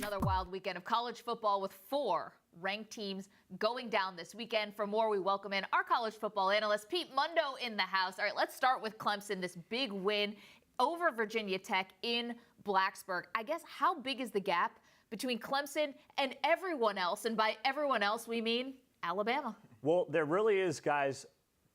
another wild weekend of college football with 4 ranked teams going down this weekend. For more, we welcome in our college football analyst, Pete Mundo, in the house. All right, let's start with Clemson, this big win over Virginia Tech in Blacksburg. I guess, how big is the gap between Clemson and everyone else? And by everyone else, we mean Alabama. Well, there really is, guys,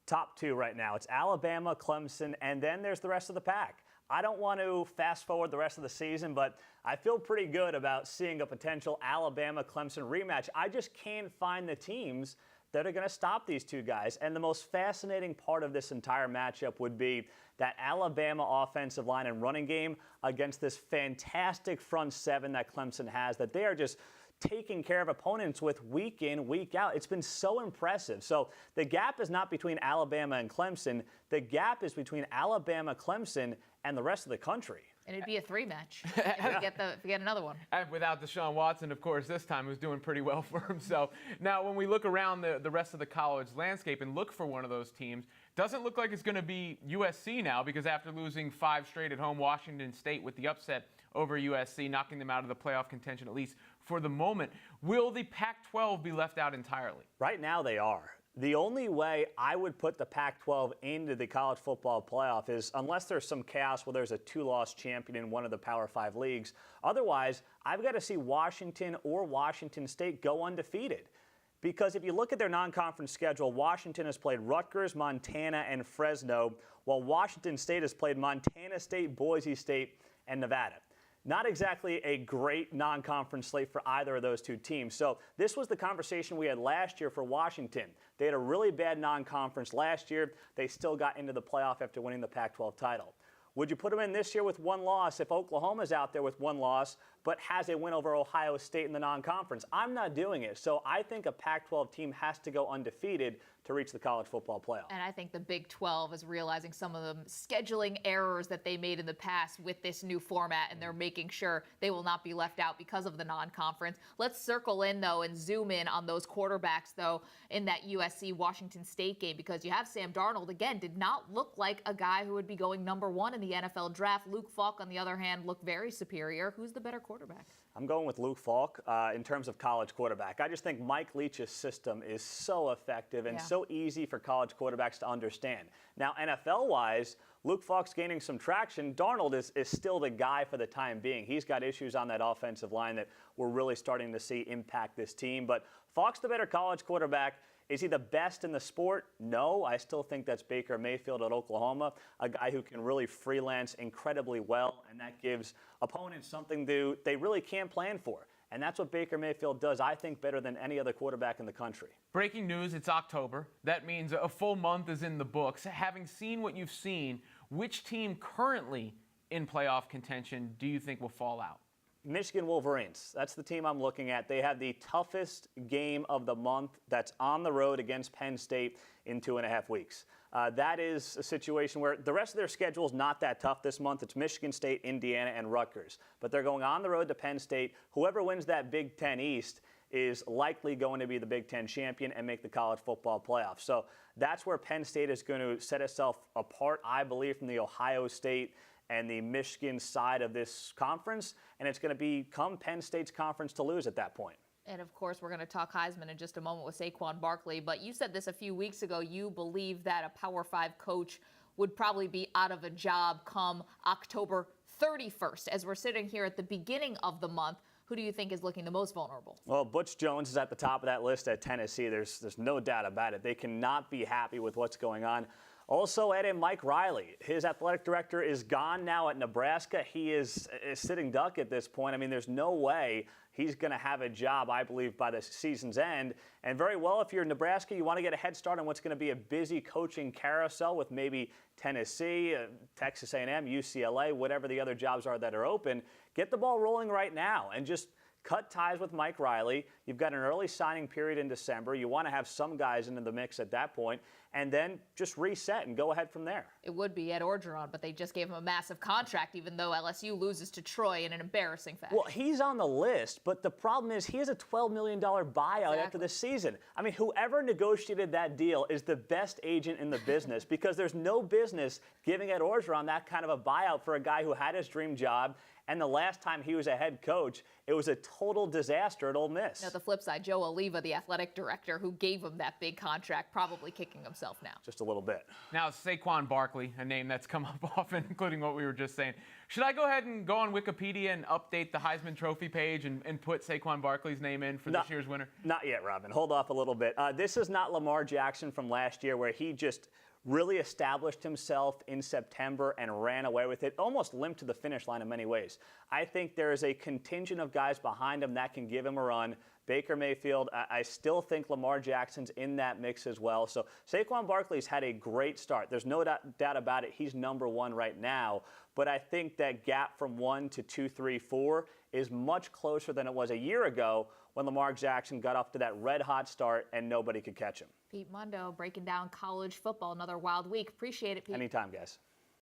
top 2 right now. It's Alabama, Clemson, and then there's the rest of the pack. I don't want to fast forward the rest of the season, but I feel pretty good about seeing a potential Alabama-Clemson rematch. I just can't find the teams that are going to stop these two guys. And the most fascinating part of this entire matchup would be that Alabama offensive line and running game against this fantastic front 7 that Clemson has, that they are just taking care of opponents with week in, week out. It's been so impressive. So the gap is not between Alabama and Clemson. The gap is between Alabama, Clemson, and the rest of the country. And it'd be a 3-match if we get another one. And without Deshaun Watson, of course, this time who's doing pretty well for himself. Now, when we look around the rest of the college landscape and look for one of those teams, doesn't look like it's going to be USC now, because after losing 5 straight at home, Washington State with the upset over USC, knocking them out of the playoff contention, at least for the moment. Will the Pac-12 be left out entirely? Right now they are. The only way I would put the Pac-12 into the college football playoff is unless there's some chaos where there's a 2-loss champion in one of the Power 5 leagues. Otherwise, I've got to see Washington or Washington State go undefeated. Because if you look at their non-conference schedule, Washington has played Rutgers, Montana, and Fresno, while Washington State has played Montana State, Boise State, and Nevada. Not exactly a great non-conference slate for either of those two teams. So this was the conversation we had last year for Washington. They had a really bad non-conference last year. They still got into the playoff after winning the Pac-12 title. Would you put them in this year with 1 loss if Oklahoma's out there with 1 loss but has a win over Ohio State in the non-conference? I'm not doing it. So I think a Pac-12 team has to go undefeated to reach the college football playoff. And I think the Big 12 is realizing some of the scheduling errors that they made in the past with this new format, and they're making sure they will not be left out because of the non-conference. Let's circle in, though, and zoom in on those quarterbacks, though, in that USC-Washington State game, because you have Sam Darnold, again, did not look like a guy who would be going number 1 in the NFL draft. Luke Falk, on the other hand, looked very superior. Who's the better quarterback? I'm going with Luke Falk in terms of college quarterback. I just think Mike Leach's system is so effective and so easy for college quarterbacks to understand. Now, NFL-wise, Luke Falk's gaining some traction. Darnold is still the guy for the time being. He's got issues on that offensive line that we're really starting to see impact this team. But Falk's the better college quarterback. Is he the best in the sport? No. I still think that's Baker Mayfield at Oklahoma, a guy who can really freelance incredibly well, and that gives opponents something they really can't plan for. And that's what Baker Mayfield does, I think, better than any other quarterback in the country. Breaking news, it's October. That means a full month is in the books. Having seen what you've seen, which team currently in playoff contention do you think will fall out? Michigan Wolverines. That's the team I'm looking at. They have the toughest game of the month. That's on the road against Penn State in 2.5 weeks. That is a situation where the rest of their schedule is not that tough this month. It's Michigan State, Indiana, and Rutgers. But they're going on the road to Penn State. Whoever wins that Big Ten East is likely going to be the Big Ten champion and make the college football playoff. So that's where Penn State is going to set itself apart, I believe, from the Ohio State and the Michigan side of this conference, and it's going to become Penn State's conference to lose at that point. And, of course, we're going to talk Heisman in just a moment with Saquon Barkley, but you said this a few weeks ago. You believe that a Power 5 coach would probably be out of a job come October 31st. As we're sitting here at the beginning of the month, who do you think is looking the most vulnerable? Well, Butch Jones is at the top of that list at Tennessee. There's no doubt about it. They cannot be happy with what's going on. Also, add in Mike Riley. His athletic director is gone now at Nebraska. He is sitting duck at this point. I mean, there's no way he's going to have a job, I believe, by the season's end. And very well, if you're in Nebraska, you want to get a head start on what's going to be a busy coaching carousel with maybe Tennessee, Texas A&M, UCLA, whatever the other jobs are that are open. Get the ball rolling right now and just cut ties with Mike Riley. You've got an early signing period in December. You want to have some guys into the mix at that point. and then just reset and go ahead from there. It would be Ed Orgeron, but they just gave him a massive contract, even though LSU loses to Troy in an embarrassing fashion. Well, he's on the list, but the problem is he has a $12 million buyout after the season. I mean, whoever negotiated that deal is the best agent in the business because there's no business giving Ed Orgeron that kind of a buyout for a guy who had his dream job. And the last time he was a head coach, it was a total disaster at Ole Miss. Now, the flip side, Joe Oliva, the athletic director who gave him that big contract, probably kicking himself now. Just a little bit. Now, Saquon Barkley, a name that's come up often, including what we were just saying. Should I go ahead and go on Wikipedia and update the Heisman Trophy page and put Saquon Barkley's name in for this year's winner? Not yet, Robin. Hold off a little bit. This is not Lamar Jackson from last year where he just really established himself in September and ran away with it, almost limped to the finish line in many ways. I think there is a contingent of guys behind him that can give him a run. Baker Mayfield, I still think Lamar Jackson's in that mix as well. So Saquon Barkley's had a great start. There's no doubt about it. He's number one right now. But I think that gap from 1 to 2, 3, 4 is much closer than it was a year ago when Lamar Jackson got off to that red-hot start and nobody could catch him. Pete Mundo breaking down college football. Another wild week. Appreciate it, Pete. Anytime, guys.